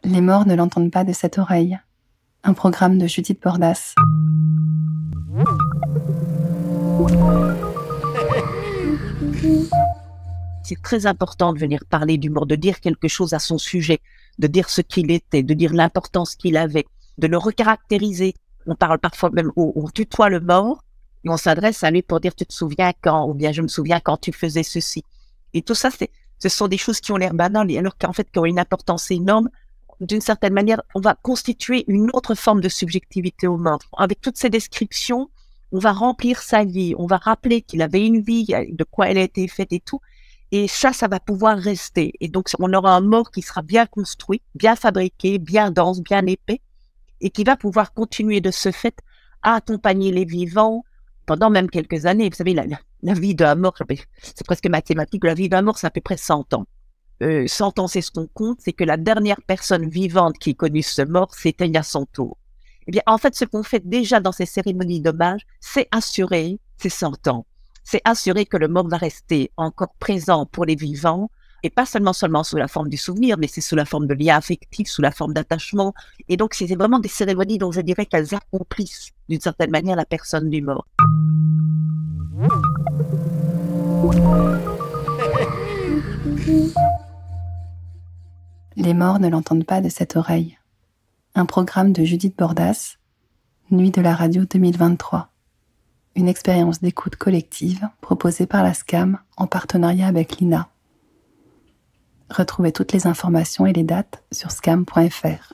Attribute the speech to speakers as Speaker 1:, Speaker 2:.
Speaker 1: Les morts ne l'entendent pas de cette oreille. Un programme de Judith Bordas.
Speaker 2: C'est très important de venir parler du mort, de dire quelque chose à son sujet, de dire ce qu'il était, de dire l'importance qu'il avait, de le recaractériser. On parle parfois même, on tutoie le mort et on s'adresse à lui pour dire tu te souviens quand, ou bien je me souviens quand tu faisais ceci. Et tout ça, ce sont des choses qui ont l'air banales, alors qu'en fait, qui ont une importance énorme. D'une certaine manière, on va constituer une autre forme de subjectivité au mort. Avec toutes ces descriptions, on va remplir sa vie, on va rappeler qu'il avait une vie, de quoi elle a été faite et tout. Et ça va pouvoir rester. Et donc, on aura un mort qui sera bien construit, bien fabriqué, bien dense, bien épais, et qui va pouvoir continuer de ce fait à accompagner les vivants pendant même quelques années. Vous savez, la vie d'un mort, c'est presque mathématique, la vie d'un mort, c'est à peu près 100 ans. 100 ans, c'est ce qu'on compte, c'est que la dernière personne vivante qui ait connu ce mort, c'était à son tour. Eh bien, en fait, ce qu'on fait déjà dans ces cérémonies d'hommage, c'est assurer ces 100 ans. C'est assurer que le mort va rester encore présent pour les vivants, et pas seulement sous la forme du souvenir, mais c'est sous la forme de liens affectifs, sous la forme d'attachement. Et donc, c'est vraiment des cérémonies dont je dirais qu'elles accomplissent, d'une certaine manière, la personne du mort.
Speaker 1: Les morts ne l'entendent pas de cette oreille. Un programme de Judith Bordas, Nuit de la radio 2023. Une expérience d'écoute collective proposée par la SCAM en partenariat avec l'INA. Retrouvez toutes les informations et les dates sur scam.fr.